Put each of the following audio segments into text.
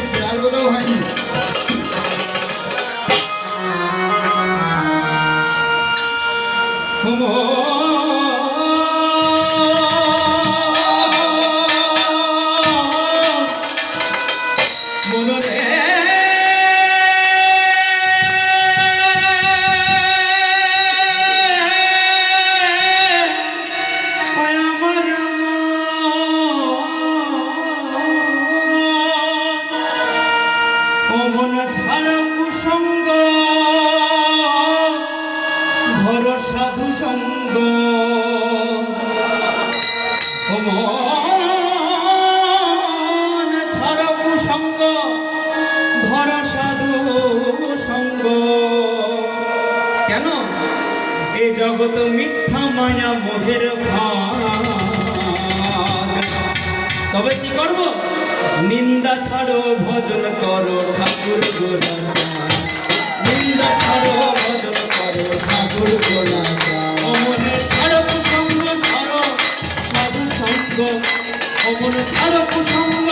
হচ্ছে, আর কোথাও হয়নি। সাধু সঙ্গ ছাড় কুসঙ্গ ধর সাধু সঙ্গ। কেন? এ জগৎ মিথ্যা মায়া মোহের ভাগ। তবে কি করব? নিন্দা ছাড়ো ভজন করো ঠাকুর গোরা। নিন্দা ছাড়ো ভজন করো ঠাকুর গোরা। অমনে ছাড়ো কুসঙ্গ ধরো সাধু সঙ্গ। অমনে ছাড়ো কুসঙ্গ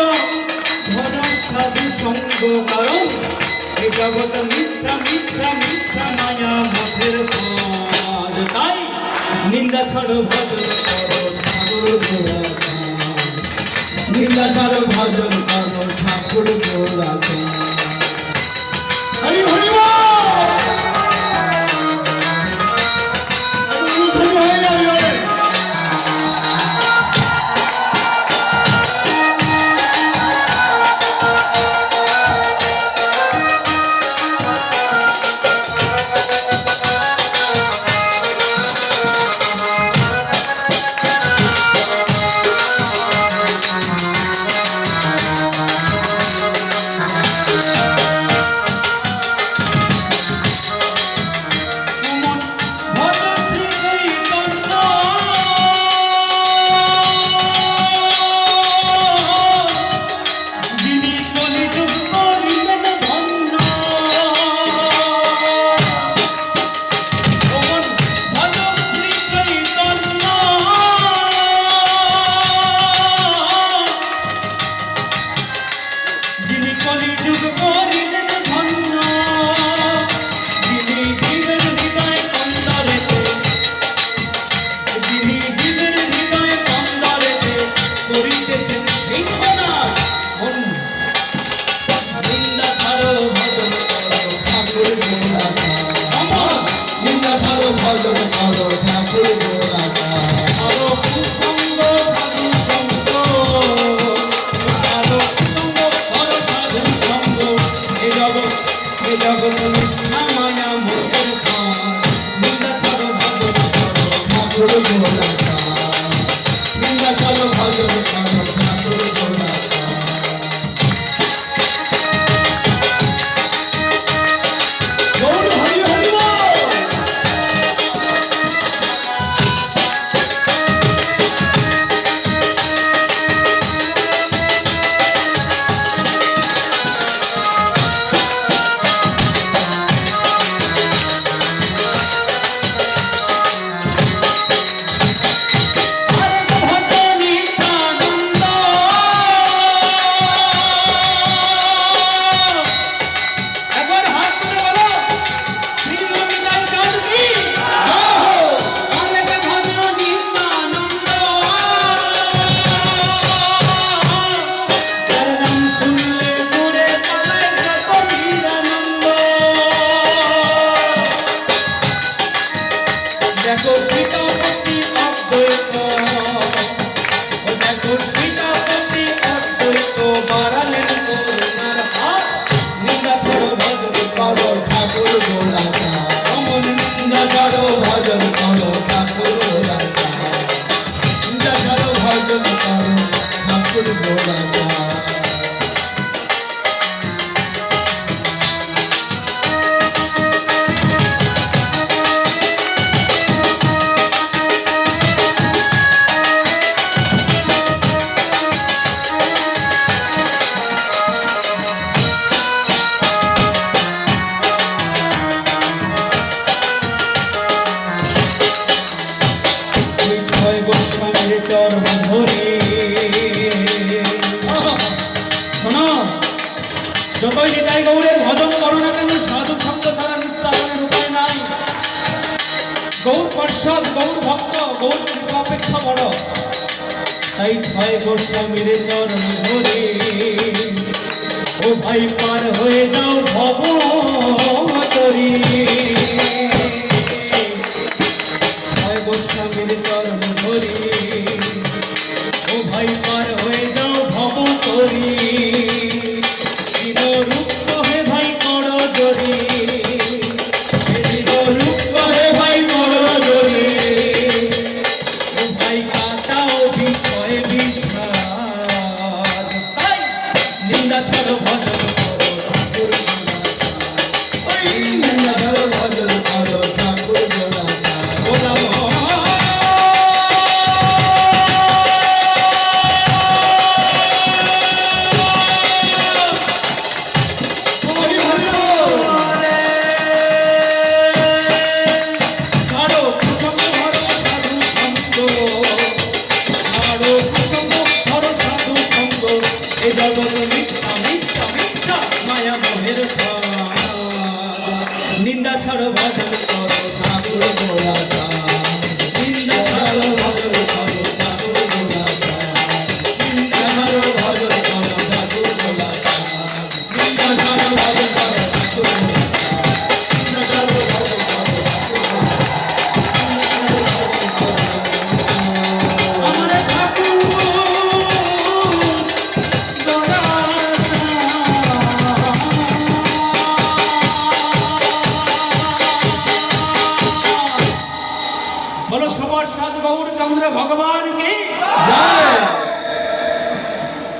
ধরো সাধু সঙ্গ। কারণ এই জগৎ মিথ্যা মিথ্যা মিথ্যা মায়া মোহের ভাগ। তাই নিন্দা ছাড়ো ভজন করো ঠাকুর গোরা। নিন্দা ছাড়ো ভজন করো ঠাকুর গোরা। হরি হরি যতই নিতাই গৌরের ভজন করো না কেন, সাধু সঙ্গ ছাড়া নিস্তারণের উপায় নাই। গৌর পার্ষদ, গৌর ভক্ত, গৌর কৃপা অপেক্ষা বড়। তাই ছয় গোস্বামীর চরণ ধরে ও ভাই পার হয়ে যাও ভব তরী। ছয় গোস্বামীর চরণ ধরে ও ভাই পার হয়ে যাও ভব তরী। রূপ কহে ভাই কর জরি, রূপ কহে ভাই কর জরি। ও ভাই কাটাও বিষয় বিষাদ। তাই নিন্দা ছাড়ো ভজন করো ঠাকুর ওই নিন্দা ছাড়ো ভজন করো ঠাকুর গোরাচাঁদ। গোলা হরি হরি বল। ছাড়ো কুসঙ্গ ধরো সাধু সঙ্গ, ছাড়ো কুসঙ্গ ধরো সাধু সঙ্গ। এ জগৎ